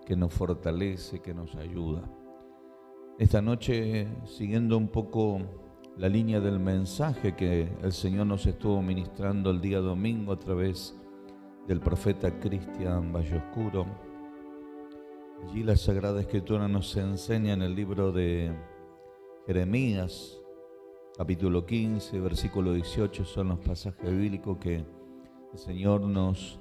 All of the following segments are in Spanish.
que nos fortalece, que nos ayuda. Esta noche, siguiendo un poco la línea del mensaje que el Señor nos estuvo ministrando el día domingo a través del profeta Cristian Valloscuro, allí la Sagrada Escritura nos enseña en el libro de Jeremías, capítulo 15, versículo 18, son los pasajes bíblicos que el Señor nos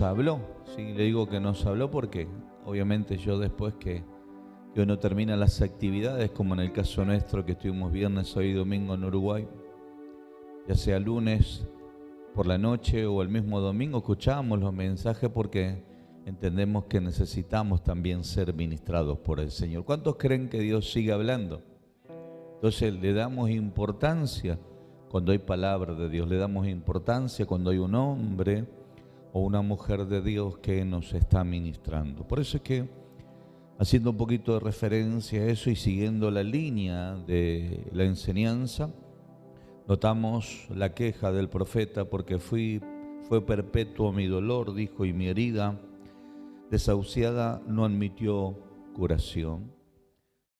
habló. Sí, le digo que nos habló porque obviamente yo después que uno termina las actividades, como en el caso nuestro que estuvimos viernes, hoy domingo en Uruguay, ya sea lunes por la noche o el mismo domingo, escuchábamos los mensajes porque entendemos que necesitamos también ser ministrados por el Señor. ¿Cuántos creen que Dios sigue hablando? Entonces le damos importancia cuando hay palabra de Dios, le damos importancia cuando hay un hombre o una mujer de Dios que nos está ministrando. Por eso es que, haciendo un poquito de referencia a eso y siguiendo la línea de la enseñanza, notamos la queja del profeta porque fue perpetuo mi dolor, dijo, y mi herida desahuciada no admitió curación.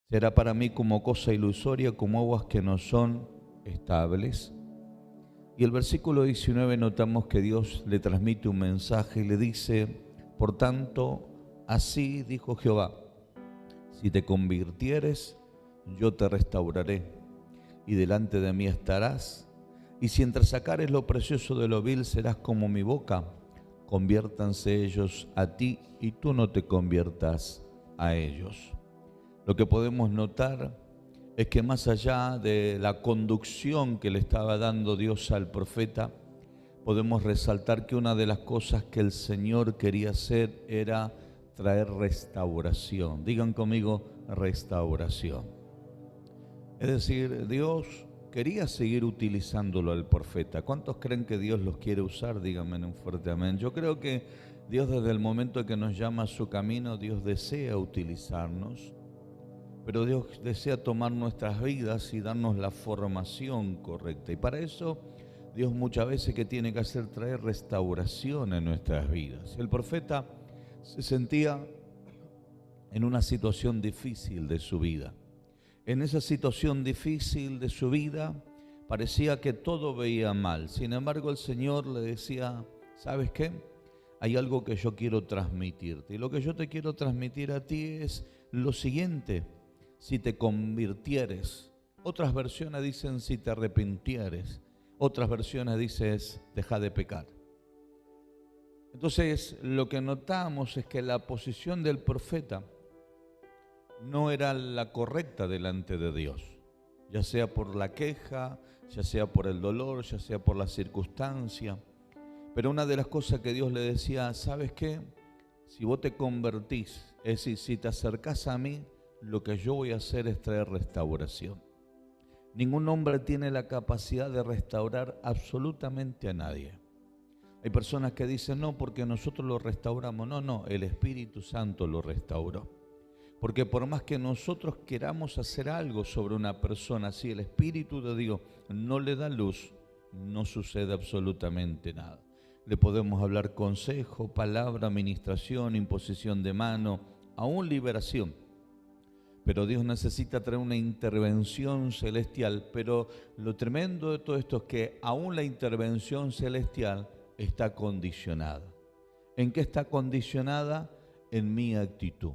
Será para mí como cosa ilusoria, como aguas que no son estables. Y el versículo 19 notamos que Dios le transmite un mensaje y le dice, por tanto, así dijo Jehová, si te convirtieres, yo te restauraré, y delante de mí estarás, y si entresacares lo precioso de lo vil, serás como mi boca. Conviértanse ellos a ti, y tú no te conviertas a ellos. Lo que podemos notar es que más allá de la conducción que le estaba dando Dios al profeta, podemos resaltar que una de las cosas que el Señor quería hacer era traer restauración. Digan conmigo, restauración. Es decir, Dios quería seguir utilizándolo al profeta. ¿Cuántos creen que Dios los quiere usar? Díganme en un fuerte amén. Yo creo que Dios, desde el momento que nos llama a su camino, Dios desea utilizarnos, pero Dios desea tomar nuestras vidas y darnos la formación correcta. Y para eso Dios muchas veces que tiene que hacer, traer restauración en nuestras vidas. El profeta se sentía en una situación difícil de su vida. En esa situación difícil de su vida parecía que todo veía mal. Sin embargo, el Señor le decía, ¿sabes qué? Hay algo que yo quiero transmitirte. Y lo que yo te quiero transmitir a ti es lo siguiente: si te convirtieres. Otras versiones dicen si te arrepintieres. Otras versiones dicen deja de pecar. Entonces, lo que notamos es que la posición del profeta no era la correcta delante de Dios, ya sea por la queja, ya sea por el dolor, ya sea por la circunstancia. Pero una de las cosas que Dios le decía, ¿sabes qué? Si vos te convertís, es decir, si te acercás a mí, lo que yo voy a hacer es traer restauración. Ningún hombre tiene la capacidad de restaurar absolutamente a nadie. Hay personas que dicen, no, porque nosotros lo restauramos. No, el Espíritu Santo lo restauró. Porque por más que nosotros queramos hacer algo sobre una persona, si el Espíritu de Dios no le da luz, no sucede absolutamente nada. Le podemos hablar consejo, palabra, administración, imposición de mano, aún liberación. Pero Dios necesita traer una intervención celestial. Pero lo tremendo de todo esto es que aún la intervención celestial está condicionada. ¿En qué está condicionada? En mi actitud.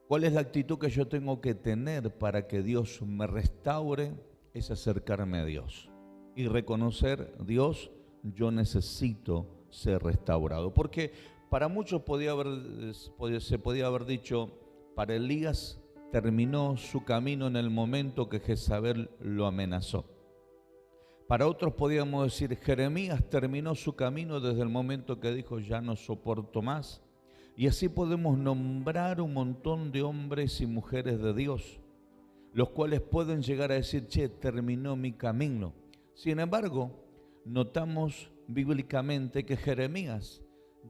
¿Cuál es la actitud que yo tengo que tener para que Dios me restaure? Es acercarme a Dios y reconocer, Dios, yo necesito ser restaurado. Porque para muchos se podía haber dicho, para Elías terminó su camino en el momento que Jezabel lo amenazó. Para otros podíamos decir, Jeremías terminó su camino desde el momento que dijo, ya no soporto más. Y así podemos nombrar un montón de hombres y mujeres de Dios, los cuales pueden llegar a decir, che, terminó mi camino. Sin embargo, notamos bíblicamente que Jeremías,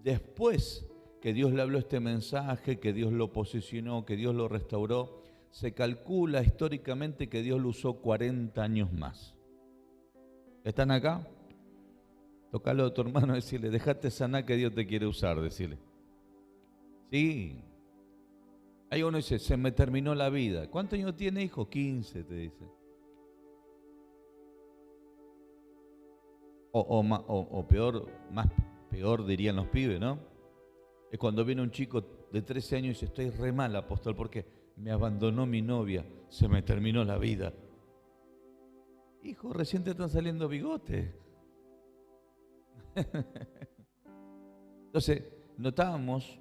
después que Dios le habló este mensaje, que Dios lo posicionó, que Dios lo restauró, se calcula históricamente que Dios lo usó 40 años más. ¿Están acá? Tócalo a tu hermano y decirle, dejate sanar que Dios te quiere usar, decirle. Sí. Hay uno que dice, se me terminó la vida. ¿Cuántos años tiene, hijo? 15, te dice. O peor, más peor dirían los pibes, ¿no? Es cuando viene un chico de 13 años y dice, estoy re mal, apóstol, porque me abandonó mi novia, se me terminó la vida. Hijo, recién te están saliendo bigotes. Entonces, notábamos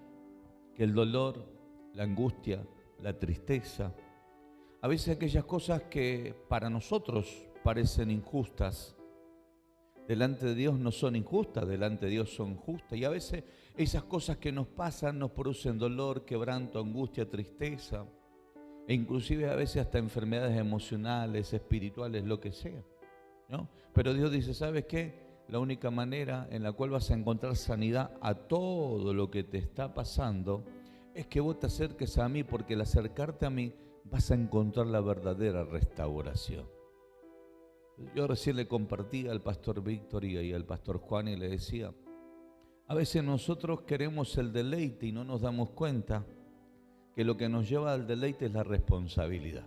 que el dolor, la angustia, la tristeza, a veces aquellas cosas que para nosotros parecen injustas, delante de Dios no son injustas, delante de Dios son justas. Y a veces esas cosas que nos pasan nos producen dolor, quebranto, angustia, tristeza, e inclusive a veces hasta enfermedades emocionales, espirituales, lo que sea, ¿no? Pero Dios dice, ¿sabes qué? La única manera en la cual vas a encontrar sanidad a todo lo que te está pasando es que vos te acerques a mí, porque al acercarte a mí vas a encontrar la verdadera restauración. Yo recién le compartía al pastor Víctor y al pastor Juan y le decía, a veces nosotros queremos el deleite y no nos damos cuenta que lo que nos lleva al deleite es la responsabilidad.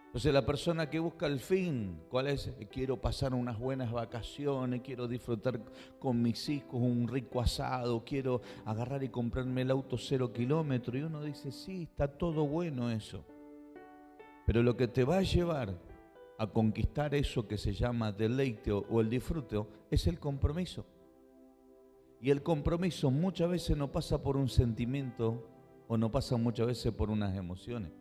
Entonces la persona que busca el fin, ¿cuál es? Quiero pasar unas buenas vacaciones, quiero disfrutar con mis hijos un rico asado, quiero agarrar y comprarme el auto 0 kilómetros. Y uno dice, sí, está todo bueno eso. Pero lo que te va a llevar a conquistar eso que se llama deleite o el disfrute es el compromiso. Y el compromiso muchas veces no pasa por un sentimiento o no pasa muchas veces por unas emociones.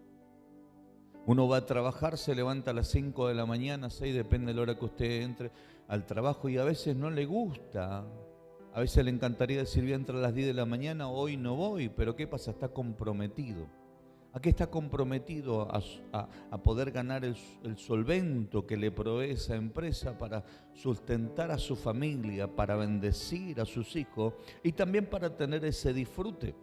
Uno va a trabajar, se levanta a las 5 de la mañana, 6, depende de la hora que usted entre al trabajo, y a veces no le gusta. A veces le encantaría decir, voy a entrar a las 10 de la mañana, hoy no voy, pero ¿qué pasa? Está comprometido. ¿A qué está comprometido? A poder ganar el solvento que le provee esa empresa para sustentar a su familia, para bendecir a sus hijos y también para tener ese disfrute.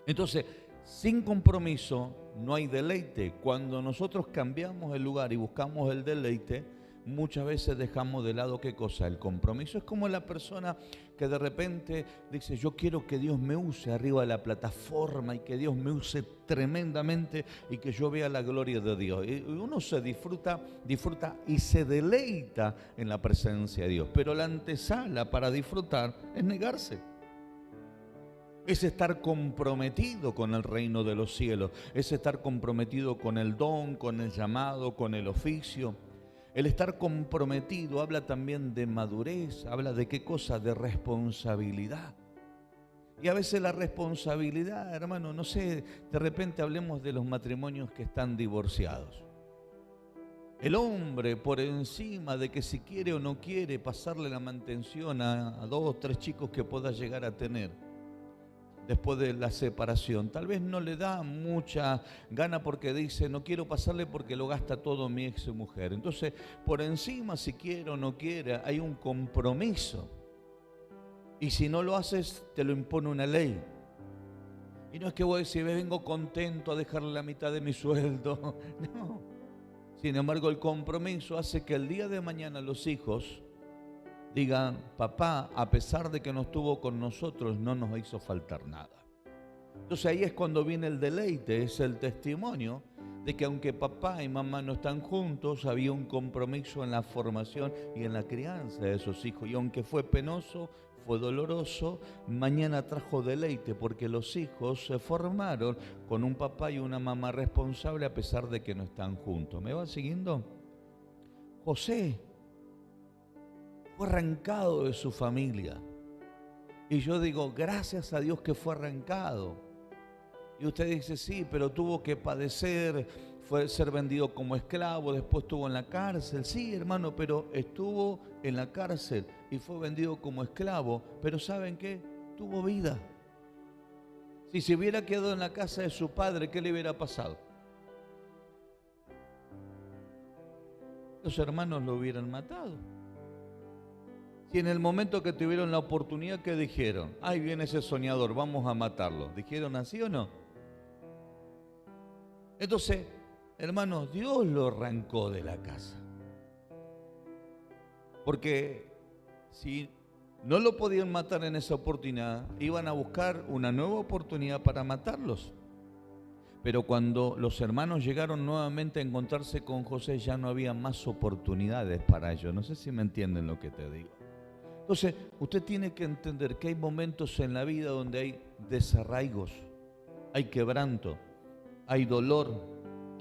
Entonces, sin compromiso no hay deleite. Cuando nosotros cambiamos el lugar y buscamos el deleite, muchas veces dejamos de lado ¿qué cosa? El compromiso. Es como la persona que de repente dice, yo quiero que Dios me use arriba de la plataforma y que Dios me use tremendamente y que yo vea la gloria de Dios. Y uno se disfruta y se deleita en la presencia de Dios. Pero la antesala para disfrutar es negarse. Es estar comprometido con el reino de los cielos, es estar comprometido con el don, con el llamado, con el oficio. El estar comprometido habla también de madurez, habla de qué cosa, de responsabilidad. Y a veces la responsabilidad, hermano, no sé, de repente hablemos de los matrimonios que están divorciados. El hombre, por encima de que si quiere o no quiere pasarle la mantención a 2 o 3 chicos que pueda llegar a tener, después de la separación, tal vez no le da mucha gana porque dice, no quiero pasarle porque lo gasta todo mi ex mujer. Entonces, por encima, si quiere o no quiere, hay un compromiso. Y si no lo haces, te lo impone una ley. Y no es que voy a decir, vengo contento a dejarle la mitad de mi sueldo. No. Sin embargo, el compromiso hace que el día de mañana los hijos digan, papá, a pesar de que no estuvo con nosotros, no nos hizo faltar nada. Entonces ahí es cuando viene el deleite, es el testimonio de que aunque papá y mamá no están juntos, había un compromiso en la formación y en la crianza de esos hijos. Y aunque fue penoso, fue doloroso, mañana trajo deleite porque los hijos se formaron con un papá y una mamá responsable a pesar de que no están juntos. ¿Me va siguiendo? José fue arrancado de su familia. Y yo digo, gracias a Dios que fue arrancado. Y usted dice, sí, pero tuvo que padecer, fue ser vendido como esclavo, después estuvo en la cárcel. Sí, hermano, pero estuvo en la cárcel y fue vendido como esclavo. Pero ¿saben qué? Tuvo vida. Si se hubiera quedado en la casa de su padre, ¿qué le hubiera pasado? Los hermanos lo hubieran matado. Si en el momento que tuvieron la oportunidad, ¿qué dijeron? Ahí viene ese soñador, vamos a matarlo. ¿Dijeron así o no? Entonces, hermanos, Dios lo arrancó de la casa. Porque si no lo podían matar en esa oportunidad, iban a buscar una nueva oportunidad para matarlos. Pero cuando los hermanos llegaron nuevamente a encontrarse con José, ya no había más oportunidades para ellos. No sé si me entienden lo que te digo. Entonces, usted tiene que entender que hay momentos en la vida donde hay desarraigos, hay quebranto, hay dolor,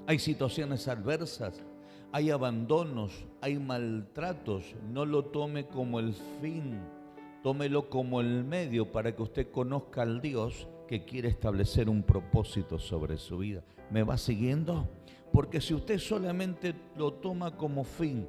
hay situaciones adversas, hay abandonos, hay maltratos. No lo tome como el fin, tómelo como el medio para que usted conozca al Dios que quiere establecer un propósito sobre su vida. ¿Me va siguiendo? Porque si usted solamente lo toma como fin,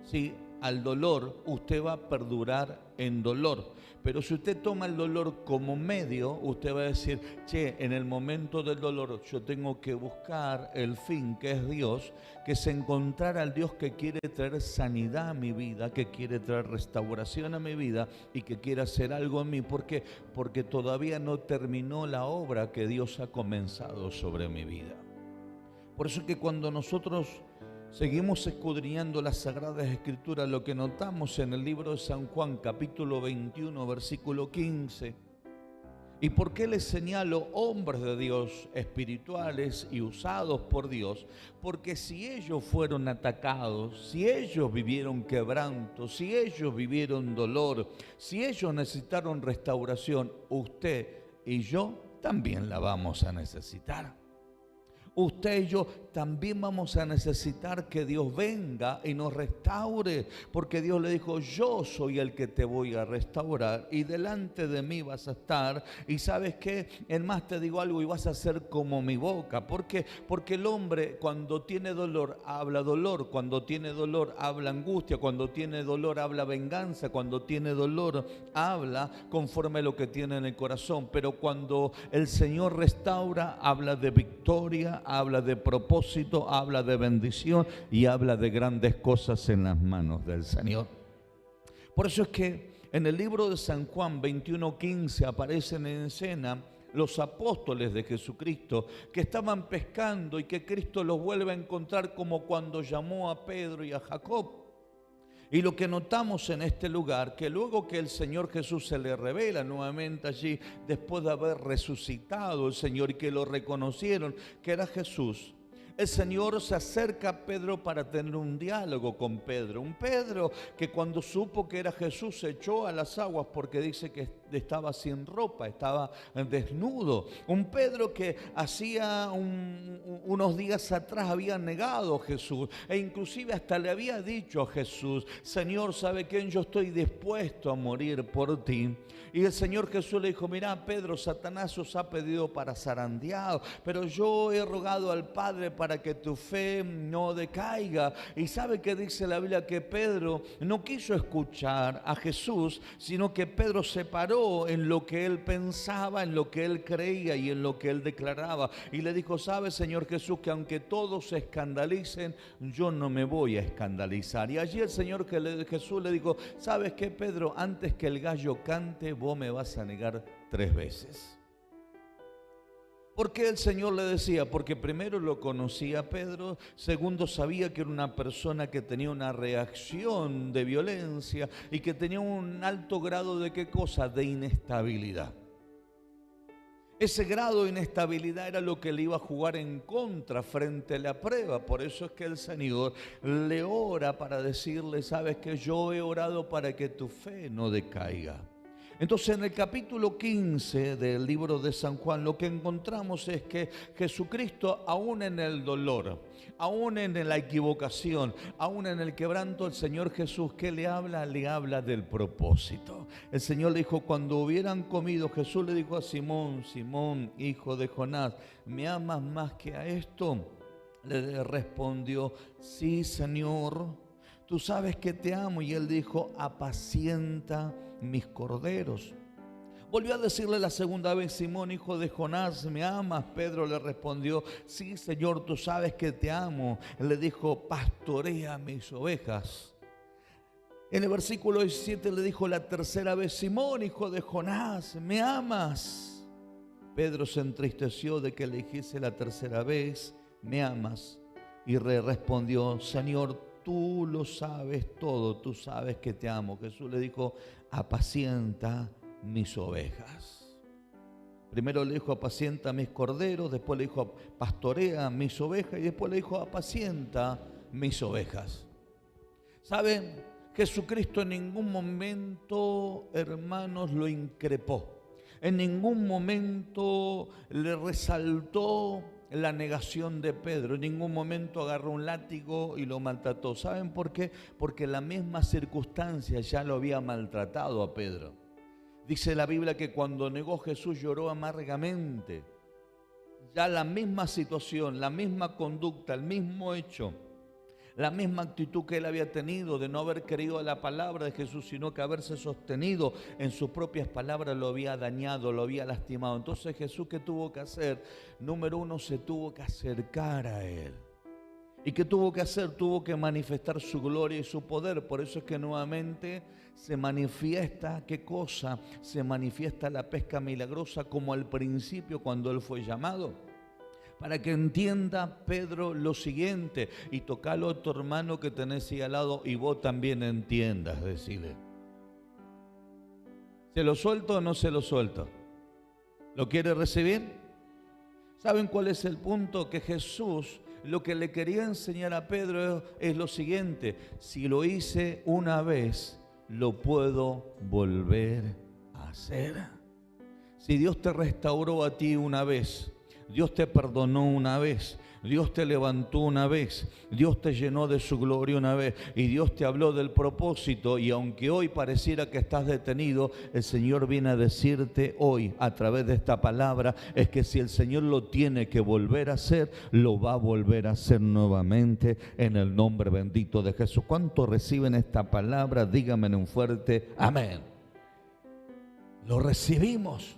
¿sí?, al dolor, usted va a perdurar en dolor. Pero si usted toma el dolor como medio, usted va a decir, che, en el momento del dolor yo tengo que buscar el fin, que es Dios, que es encontrar al Dios que quiere traer sanidad a mi vida, que quiere traer restauración a mi vida y que quiere hacer algo en mí. ¿Por qué? Porque todavía no terminó la obra que Dios ha comenzado sobre mi vida. Por eso es que cuando nosotros seguimos escudriñando las Sagradas Escrituras, lo que notamos en el libro de San Juan, capítulo 21, versículo 15. ¿Y por qué les señalo hombres de Dios, espirituales y usados por Dios? Porque si ellos fueron atacados, si ellos vivieron quebranto, si ellos vivieron dolor, si ellos necesitaron restauración, usted y yo también la vamos a necesitar. Usted y yo también vamos a necesitar que Dios venga y nos restaure, porque Dios le dijo, yo soy el que te voy a restaurar y delante de mí vas a estar. Y ¿sabes qué? En más te digo algo, y vas a ser como mi boca. ¿Por qué? Porque el hombre cuando tiene dolor habla dolor, cuando tiene dolor habla angustia, cuando tiene dolor habla venganza, cuando tiene dolor habla conforme a lo que tiene en el corazón. Pero cuando el Señor restaura, habla de victoria, habla de propósito, habla de bendición y habla de grandes cosas en las manos del Señor. Por eso es que en el libro de San Juan 21:15 aparecen en escena los apóstoles de Jesucristo que estaban pescando y que Cristo los vuelve a encontrar como cuando llamó a Pedro y a Jacob. Y lo que notamos en este lugar, que luego que el Señor Jesús se le revela nuevamente allí, después de haber resucitado el Señor y que lo reconocieron que era Jesús, el Señor se acerca a Pedro para tener un diálogo con Pedro. Un Pedro que cuando supo que era Jesús se echó a las aguas porque dice que estaba sin ropa, estaba desnudo. Un Pedro que hacía unos días atrás había negado a Jesús e inclusive hasta le había dicho a Jesús, Señor, ¿sabe quién? Yo estoy dispuesto a morir por ti. Y el Señor Jesús le dijo, mirá Pedro, Satanás os ha pedido para zarandear, pero yo he rogado al Padre para que tu fe no decaiga. Y sabe que dice la Biblia que Pedro no quiso escuchar a Jesús, sino que Pedro se paró en lo que él pensaba, en lo que él creía y en lo que él declaraba. Y le dijo, ¿sabe, Señor Jesús, que aunque todos se escandalicen, yo no me voy a escandalizar? Y allí el Señor Jesús le dijo, ¿sabes qué, Pedro? Antes que el gallo cante, vos me vas a negar 3 veces. ¿Por qué el Señor le decía? Porque primero lo conocía a Pedro, segundo sabía que era una persona que tenía una reacción de violencia y que tenía un alto grado de ¿qué cosa? De inestabilidad. Ese grado de inestabilidad era lo que le iba a jugar en contra frente a la prueba. Por eso es que el Señor le ora para decirle, sabes que yo he orado para que tu fe no decaiga. Entonces en el capítulo 15 del libro de San Juan lo que encontramos es que Jesucristo, aún en el dolor, aún en la equivocación, aún en el quebranto, el Señor Jesús, ¿qué le habla? Le habla del propósito. El Señor le dijo, cuando hubieran comido, Jesús le dijo a Simón, Simón, hijo de Jonás, ¿me amas más que a esto? Le respondió, sí, Señor, tú sabes que te amo. Y él dijo, apacienta mis corderos. Volvió a decirle la segunda vez, Simón, hijo de Jonás, ¿me amas? Pedro le respondió, sí, Señor, tú sabes que te amo. Él le dijo, pastorea mis ovejas. En el versículo 17 le dijo la tercera vez, Simón, hijo de Jonás, ¿me amas? Pedro se entristeció de que le dijese la tercera vez, ¿me amas? Y respondió, Señor, tú lo sabes todo, tú sabes que te amo. Jesús le dijo, apacienta mis ovejas. Primero le dijo, apacienta mis corderos, después le dijo, pastorea mis ovejas, y después le dijo, apacienta mis ovejas. ¿Saben? Jesucristo en ningún momento, hermanos, lo increpó. En ningún momento le resaltó la negación de Pedro. En ningún momento agarró un látigo y lo maltrató. ¿Saben por qué? Porque la misma circunstancia ya lo había maltratado a Pedro. Dice la Biblia que cuando negó Jesús lloró amargamente. Ya la misma situación, la misma conducta, el mismo hecho, la misma actitud que él había tenido de no haber creído a la palabra de Jesús, sino que haberse sostenido en sus propias palabras, lo había dañado, lo había lastimado. Entonces Jesús, ¿qué tuvo que hacer? Número uno, se tuvo que acercar a él. ¿Y qué tuvo que hacer? Tuvo que manifestar su gloria y su poder. Por eso es que nuevamente se manifiesta, ¿qué cosa? Se manifiesta la pesca milagrosa como al principio cuando él fue llamado. Para que entienda, Pedro, lo siguiente, y tocalo a tu hermano que tenés ahí al lado y vos también entiendas, decile. ¿Se lo suelto o no se lo suelto? ¿Lo quiere recibir? ¿Saben cuál es el punto? Que Jesús lo que le quería enseñar a Pedro es lo siguiente: si lo hice una vez, lo puedo volver a hacer. Si Dios te restauró a ti una vez, Dios te perdonó una vez, Dios te levantó una vez, Dios te llenó de su gloria una vez y Dios te habló del propósito, y aunque hoy pareciera que estás detenido, el Señor viene a decirte hoy a través de esta palabra es que si el Señor lo tiene que volver a hacer, lo va a volver a hacer nuevamente en el nombre bendito de Jesús. ¿Cuántos reciben esta palabra? Díganme en un fuerte amén. Lo recibimos.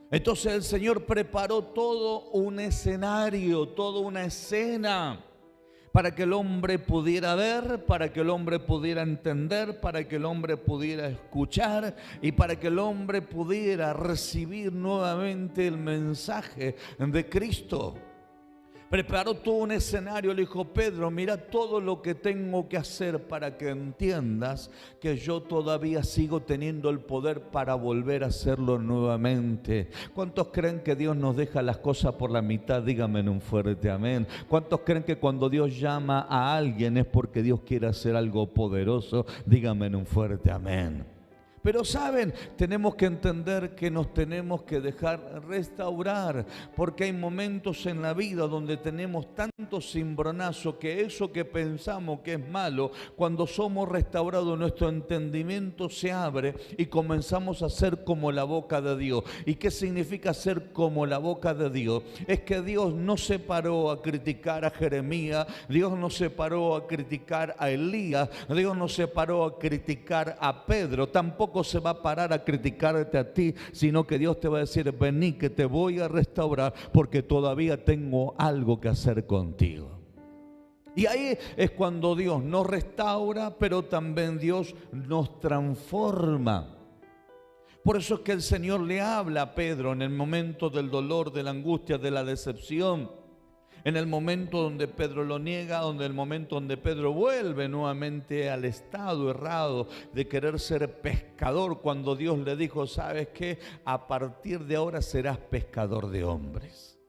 Entonces el Señor preparó todo un escenario, toda una escena para que el hombre pudiera ver, para que el hombre pudiera entender, para que el hombre pudiera escuchar y para que el hombre pudiera recibir nuevamente el mensaje de Cristo. Preparó todo un escenario, le dijo: Pedro, mira todo lo que tengo que hacer para que entiendas que yo todavía sigo teniendo el poder para volver a hacerlo nuevamente. ¿Cuántos creen que Dios nos deja las cosas por la mitad? Díganme en un fuerte amén. ¿Cuántos creen que cuando Dios llama a alguien es porque Dios quiere hacer algo poderoso? Díganme en un fuerte amén. Pero saben, tenemos que entender que nos tenemos que dejar restaurar, porque hay momentos en la vida donde tenemos tanto cimbronazo que eso que pensamos que es malo, cuando somos restaurados nuestro entendimiento se abre y comenzamos a ser como la boca de Dios. ¿Y qué significa ser como la boca de Dios? Es que Dios no se paró a criticar a Jeremías, Dios no se paró a criticar a Elías, Dios no se paró a criticar a Pedro, tampoco se va a parar a criticarte a ti, sino que Dios te va a decir: vení que te voy a restaurar porque todavía tengo algo que hacer contigo. Y ahí es cuando Dios nos restaura, pero también Dios nos transforma. Por eso es que el Señor le habla a Pedro en el momento del dolor, de la angustia, de la decepción. En el momento donde Pedro lo niega, en el momento donde Pedro vuelve nuevamente al estado errado de querer ser pescador, cuando Dios le dijo: ¿sabes qué? A partir de ahora serás pescador de hombres.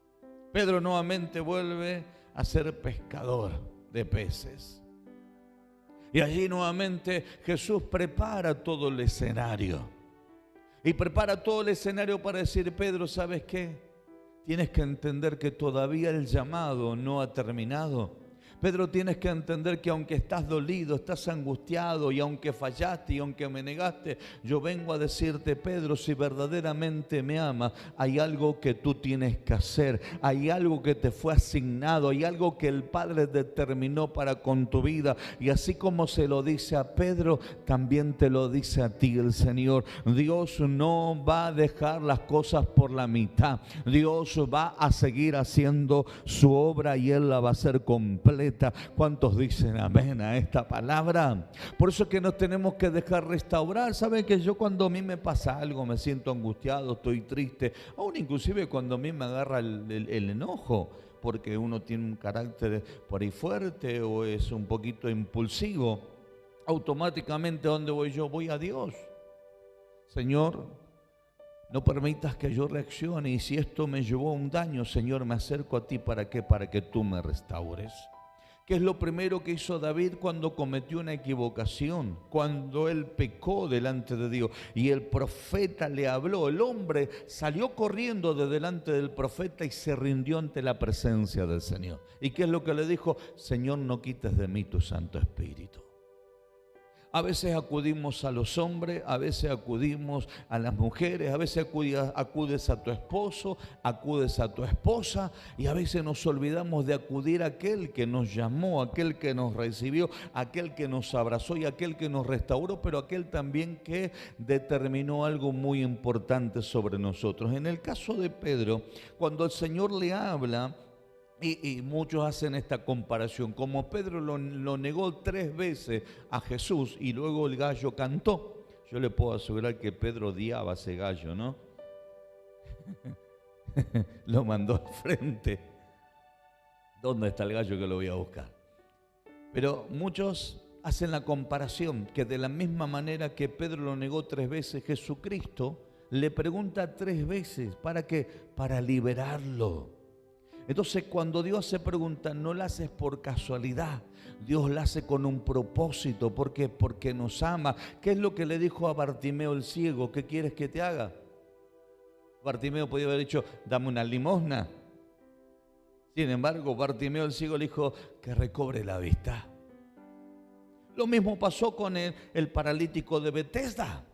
Pedro nuevamente vuelve a ser pescador de peces. Y allí nuevamente Jesús prepara todo el escenario. Y prepara todo el escenario para decir: Pedro, ¿sabes qué? Tienes que entender que todavía el llamado no ha terminado. Pedro, tienes que entender que aunque estás dolido, estás angustiado, y aunque fallaste y aunque me negaste, yo vengo a decirte: Pedro, si verdaderamente me amas, hay algo que tú tienes que hacer, hay algo que te fue asignado, hay algo que el Padre determinó para con tu vida. Y así como se lo dice a Pedro, también te lo dice a ti el Señor. Dios no va a dejar las cosas por la mitad. Dios va a seguir haciendo su obra y Él la va a hacer completa. ¿Cuántos dicen amén a esta palabra? Por eso es que nos tenemos que dejar restaurar. ¿Saben que yo cuando a mí me pasa algo, me siento angustiado, estoy triste, aún inclusive cuando a mí me agarra el enojo, porque uno tiene un carácter por ahí fuerte o es un poquito impulsivo? automáticamente, ¿a dónde voy yo? Voy a Dios. Señor, no permitas que yo reaccione, y si esto me llevó a un daño, Señor, me acerco a ti. ¿Para qué? Para que tú me restaures. ¿Qué es lo primero que hizo David cuando cometió una equivocación? Cuando él pecó delante de Dios y el profeta le habló. El hombre salió corriendo de delante del profeta y se rindió ante la presencia del Señor. ¿Y qué es lo que le dijo? Señor, no quites de mí tu Santo Espíritu. A veces acudimos a los hombres, a veces acudimos a las mujeres, a veces acudes a tu esposo, acudes a tu esposa, y a veces nos olvidamos de acudir a aquel que nos llamó, aquel que nos recibió, aquel que nos abrazó y aquel que nos restauró, pero aquel también que determinó algo muy importante sobre nosotros. En el caso de Pedro, cuando el Señor le habla, y muchos hacen esta comparación, como Pedro lo negó 3 veces a Jesús y luego el gallo cantó. Yo le puedo asegurar que Pedro odiaba a ese gallo, ¿no? Lo mandó al frente. ¿Dónde está el gallo que lo voy a buscar? Pero muchos hacen la comparación que de la misma manera que Pedro lo negó 3 veces, Jesucristo le pregunta 3 veces. ¿Para qué? Para liberarlo. Entonces, cuando Dios se pregunta, no la haces por casualidad. Dios la hace con un propósito. ¿Por qué? Porque nos ama. ¿Qué es lo que le dijo a Bartimeo el ciego? ¿Qué quieres que te haga? Bartimeo podía haber dicho, dame una limosna. Sin embargo, Bartimeo el ciego le dijo que recobre la vista. Lo mismo pasó con el paralítico de Betesda.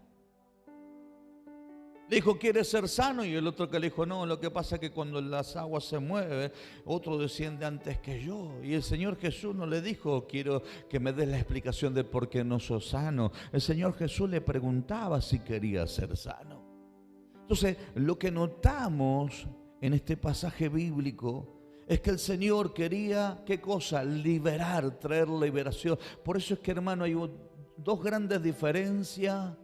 Le dijo, ¿quieres ser sano? Y el otro que le dijo, no, lo que pasa es que cuando las aguas se mueven, otro desciende antes que yo. Y el Señor Jesús no le dijo, quiero que me des la explicación de por qué no sos sano. El Señor Jesús le preguntaba si quería ser sano. Entonces, lo que notamos en este pasaje bíblico es que el Señor quería, ¿qué cosa? Liberar, traer liberación. Por eso es que, hermano, hay 2 grandes diferencias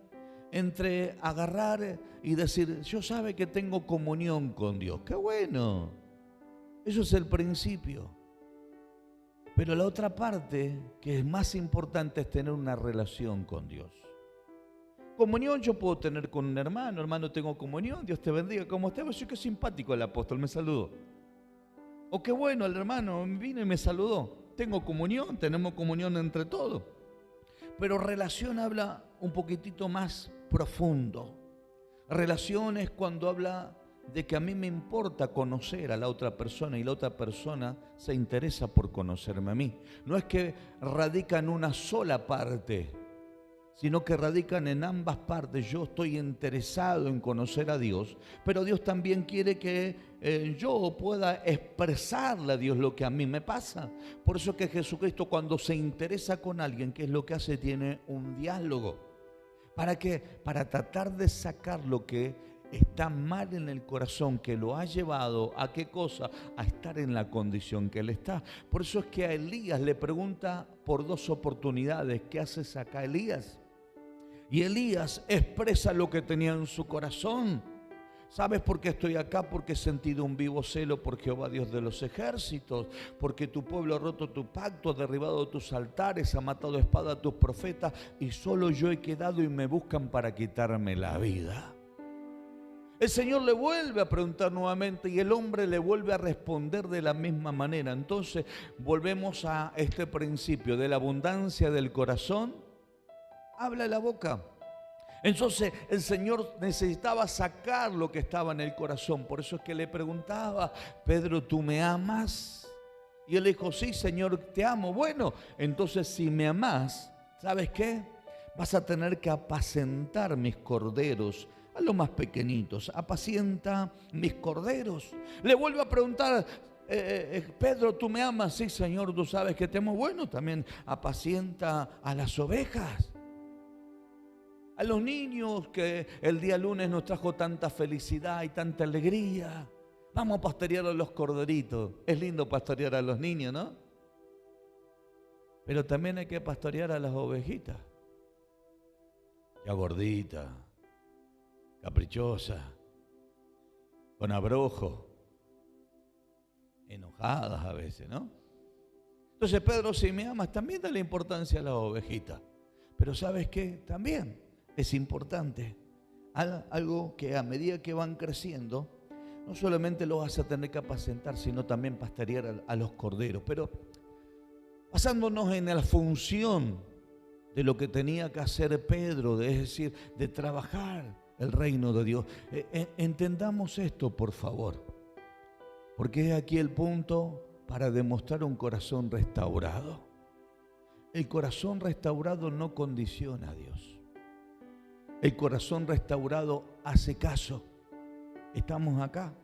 entre agarrar y decir, yo sabe que tengo comunión con Dios. ¡Qué bueno! Eso es el principio. Pero la otra parte, que es más importante, es tener una relación con Dios. Comunión yo puedo tener con un hermano. Hermano, tengo comunión, Dios te bendiga. ¿Cómo estás? Yo qué simpático el apóstol, me saludó. O qué bueno, el hermano vino y me saludó. Tengo comunión, tenemos comunión entre todos. Pero relación habla un poquitito más profundo. Relación es cuando habla de que a mí me importa conocer a la otra persona y la otra persona se interesa por conocerme a mí. No es que radica en una sola parte, sino que radican en ambas partes. Yo estoy interesado en conocer a Dios, pero Dios también quiere que yo pueda expresarle a Dios lo que a mí me pasa. Por eso es que Jesucristo, cuando se interesa con alguien, ¿qué es lo que hace? Tiene un diálogo. ¿Para qué? Para tratar de sacar lo que está mal en el corazón, que lo ha llevado a qué cosa, a estar en la condición que él está. Por eso es que a Elías le pregunta por 2 oportunidades, ¿qué haces acá, Elías? Y Elías expresa lo que tenía en su corazón. ¿Sabes por qué estoy acá? Porque he sentido un vivo celo por Jehová Dios de los ejércitos, porque tu pueblo ha roto tu pacto, ha derribado tus altares, ha matado a espada a tus profetas, y solo yo he quedado y me buscan para quitarme la vida. El Señor le vuelve a preguntar nuevamente y el hombre le vuelve a responder de la misma manera. Entonces volvemos a este principio de la abundancia del corazón, habla la boca. Entonces el Señor necesitaba sacar lo que estaba en el corazón. Por eso es que le preguntaba, Pedro, ¿tú me amas? Y él dijo, sí, Señor, te amo. Bueno, entonces si me amas, ¿sabes qué? Vas a tener que apacentar mis corderos, a los más pequeñitos. Apacienta mis corderos. Le vuelvo a preguntar, Pedro, ¿tú me amas? Sí, Señor, tú sabes que te amo. Bueno, también apacienta a las ovejas. A los niños que el día lunes nos trajo tanta felicidad y tanta alegría. Vamos a pastorear a los corderitos. Es lindo pastorear a los niños, ¿no? Pero también hay que pastorear a las ovejitas. Ya gordita, caprichosa, con abrojo, enojadas a veces, ¿no? Entonces, Pedro, si me amas, también dale importancia a las ovejitas. Pero ¿sabes qué? También es importante. Algo que a medida que van creciendo, no solamente los vas a tener que apacentar, sino también pastorear a los corderos. Pero basándonos en la función de lo que tenía que hacer Pedro, es decir, de trabajar el reino de Dios. Entendamos esto, por favor, porque es aquí el punto para demostrar un corazón restaurado. El corazón restaurado no condiciona a Dios. El corazón restaurado hace caso. Estamos acá.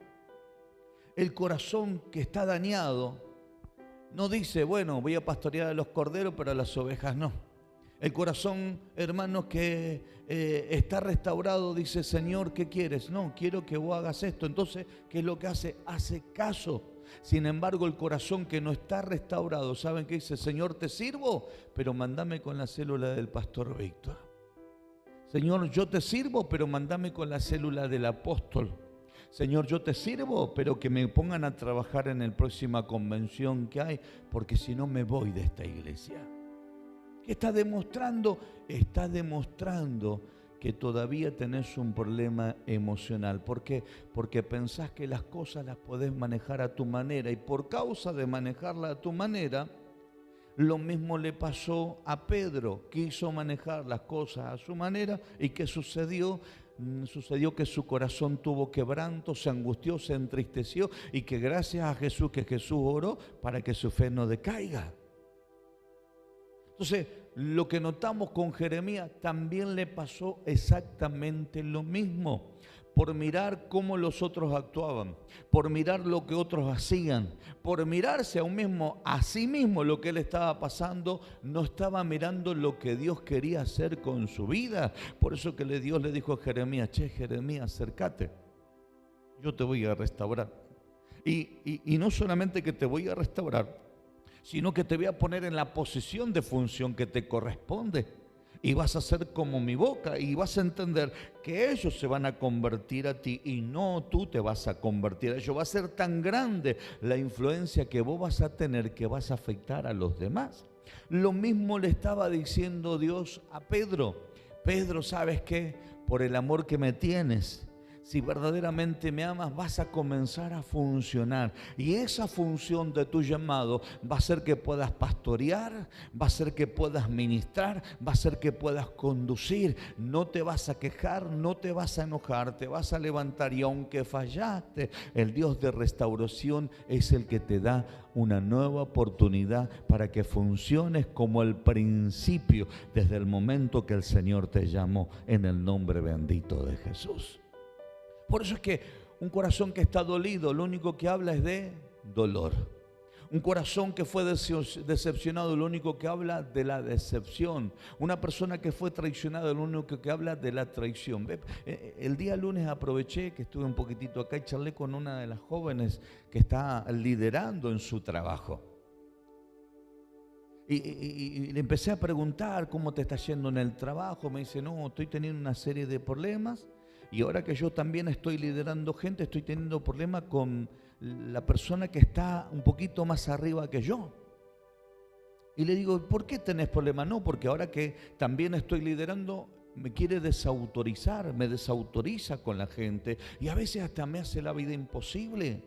El corazón que está dañado no dice, bueno, voy a pastorear a los corderos, pero a las ovejas no. El corazón, hermanos, que está restaurado dice, Señor, ¿qué quieres? No, quiero que vos hagas esto. Entonces, ¿qué es lo que hace? Hace caso. Sin embargo, el corazón que no está restaurado, ¿saben qué dice? Señor, te sirvo, pero mándame con la célula del pastor Víctor. Señor, yo te sirvo, pero mándame con la célula del apóstol. Señor, yo te sirvo, pero que me pongan a trabajar en la próxima convención que hay, porque si no me voy de esta iglesia. ¿Qué está demostrando? Está demostrando que todavía tenés un problema emocional. ¿Por qué? Porque pensás que las cosas las podés manejar a tu manera, y por causa de manejarla a tu manera, lo mismo le pasó a Pedro. Quiso manejar las cosas a su manera, y ¿qué sucedió? Sucedió que su corazón tuvo quebranto, se angustió, se entristeció, y que gracias a Jesús, que Jesús oró para que su fe no decaiga. Entonces, lo que notamos con Jeremías, también le pasó exactamente lo mismo. Por mirar cómo los otros actuaban, por mirar lo que otros hacían, por mirarse a sí mismo lo que él estaba pasando, no estaba mirando lo que Dios quería hacer con su vida. Por eso que Dios le dijo a Jeremías, che, Jeremías, acércate, yo te voy a restaurar. Y no solamente que te voy a restaurar, sino que te voy a poner en la posición de función que te corresponde. Y vas a ser como mi boca, y vas a entender que ellos se van a convertir a ti y no tú te vas a convertir a ellos. Va a ser tan grande la influencia que vos vas a tener que vas a afectar a los demás. Lo mismo le estaba diciendo Dios a Pedro. Pedro, ¿sabes qué? Por el amor que me tienes, si verdaderamente me amas, vas a comenzar a funcionar. Y esa función de tu llamado va a hacer que puedas pastorear, va a hacer que puedas ministrar, va a hacer que puedas conducir. No te vas a quejar, no te vas a enojar, te vas a levantar. Y aunque fallaste, el Dios de restauración es el que te da una nueva oportunidad para que funciones como el principio, desde el momento que el Señor te llamó, en el nombre bendito de Jesús. Por eso es que un corazón que está dolido, lo único que habla es de dolor. Un corazón que fue decepcionado, lo único que habla de la decepción. Una persona que fue traicionada, lo único que habla de la traición. El día lunes aproveché que estuve un poquitito acá y charlé con una de las jóvenes que está liderando en su trabajo. Y le empecé a preguntar cómo te está yendo en el trabajo. Me dice, no, estoy teniendo una serie de problemas. Y ahora que yo también estoy liderando gente, estoy teniendo problemas con la persona que está un poquito más arriba que yo. Y le digo, ¿por qué tenés problemas? No, porque ahora que también estoy liderando, me quiere desautorizar, me desautoriza con la gente. Y a veces hasta me hace la vida imposible.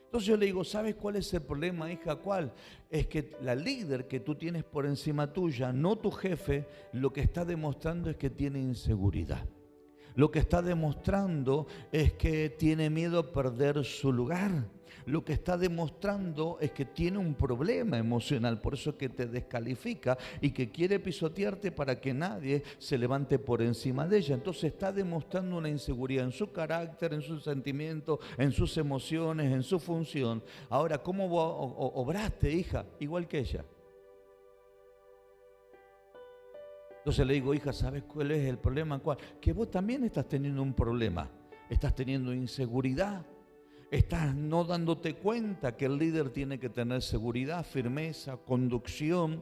Entonces yo le digo, ¿sabes cuál es el problema, hija? ¿Cuál? Es que la líder que tú tienes por encima tuya, no tu jefe, lo que está demostrando es que tiene inseguridad. Lo que está demostrando es que tiene miedo a perder su lugar. Lo que está demostrando es que tiene un problema emocional, por eso es que te descalifica y que quiere pisotearte para que nadie se levante por encima de ella. Entonces está demostrando una inseguridad en su carácter, en sus sentimientos, en sus emociones, en su función. Ahora, ¿cómo obraste, hija? Igual que ella. Entonces le digo, hija, ¿sabes cuál es el problema? ¿Cuál? Que vos también estás teniendo un problema. Estás teniendo inseguridad. Estás no dándote cuenta que el líder tiene que tener seguridad, firmeza, conducción.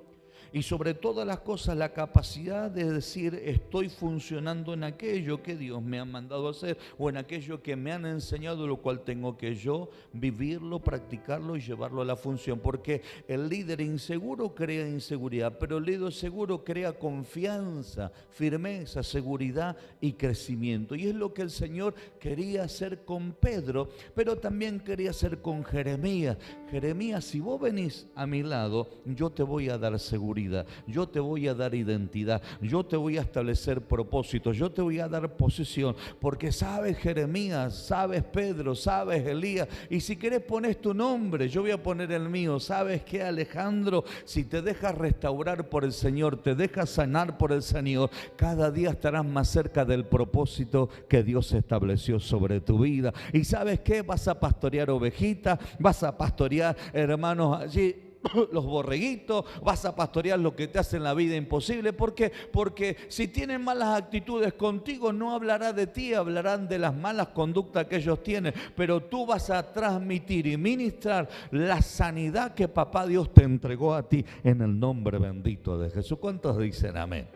Y sobre todas las cosas, la capacidad de decir estoy funcionando en aquello que Dios me ha mandado a hacer o en aquello que me han enseñado, lo cual tengo que yo vivirlo, practicarlo y llevarlo a la función. Porque el líder inseguro crea inseguridad, pero el líder seguro crea confianza, firmeza, seguridad y crecimiento. Y es lo que el Señor quería hacer con Pedro, pero también quería hacer con Jeremías. Jeremías, si vos venís a mi lado, yo te voy a dar seguridad. Yo te voy a dar identidad, yo te voy a establecer propósitos, yo te voy a dar posesión, porque sabes Jeremías, sabes Pedro, sabes Elías, y si querés pones tu nombre, yo voy a poner el mío. ¿Sabes qué, Alejandro? Si te dejas restaurar por el Señor, te dejas sanar por el Señor, cada día estarás más cerca del propósito que Dios estableció sobre tu vida. ¿Y sabes qué? Vas a pastorear ovejitas, vas a pastorear hermanos allí, los borreguitos, vas a pastorear lo que te hacen la vida imposible. ¿Por qué? Porque si tienen malas actitudes contigo, no hablará de ti, hablarán de las malas conductas que ellos tienen, pero tú vas a transmitir y ministrar la sanidad que papá Dios te entregó a ti en el nombre bendito de Jesús. ¿Cuántos dicen amén?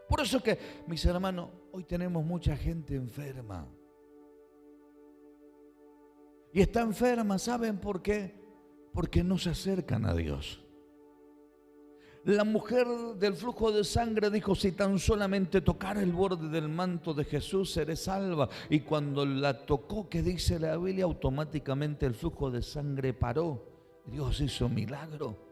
Por eso que, mis hermanos, hoy tenemos mucha gente enferma. Y está enferma, ¿saben por qué? Porque no se acercan a Dios. La mujer del flujo de sangre dijo: si tan solamente tocara el borde del manto de Jesús, seré salva. Y cuando la tocó, ¿qué dice la Biblia? Automáticamente el flujo de sangre paró. Dios hizo milagro.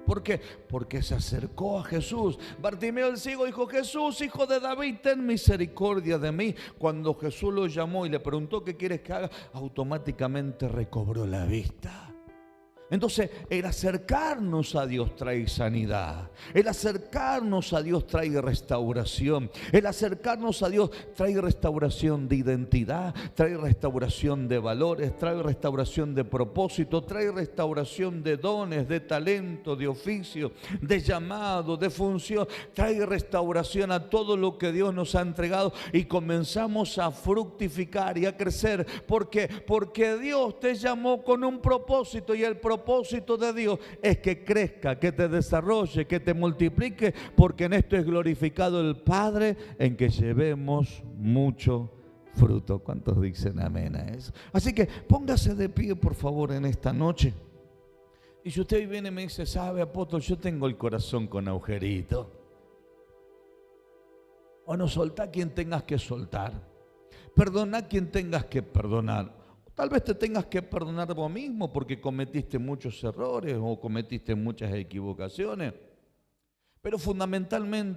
¿Por qué? Porque se acercó a Jesús. Bartimeo el ciego dijo: Jesús, hijo de David, ten misericordia de mí. Cuando Jesús lo llamó y le preguntó: ¿qué quieres que haga? Automáticamente recobró la vista. Entonces, el acercarnos a Dios trae sanidad. El acercarnos a Dios trae restauración. El acercarnos a Dios trae restauración de identidad, trae restauración de valores, trae restauración de propósito, trae restauración de dones, de talento, de oficio, de llamado, de función. Trae restauración a todo lo que Dios nos ha entregado y comenzamos a fructificar y a crecer. ¿Por qué? Porque Dios te llamó con un propósito, y el propósito de Dios es que crezca, que te desarrolle, que te multiplique, porque en esto es glorificado el Padre, en que llevemos mucho fruto. ¿Cuántos dicen amén a eso? Así que póngase de pie, por favor, en esta noche. Y si usted viene y me dice: sabe, apóstol, yo tengo el corazón con agujerito. Bueno, soltá quien tengas que soltar, perdona quien tengas que perdonar. Tal vez te tengas que perdonar vos mismo porque cometiste muchos errores o cometiste muchas equivocaciones. Pero fundamentalmente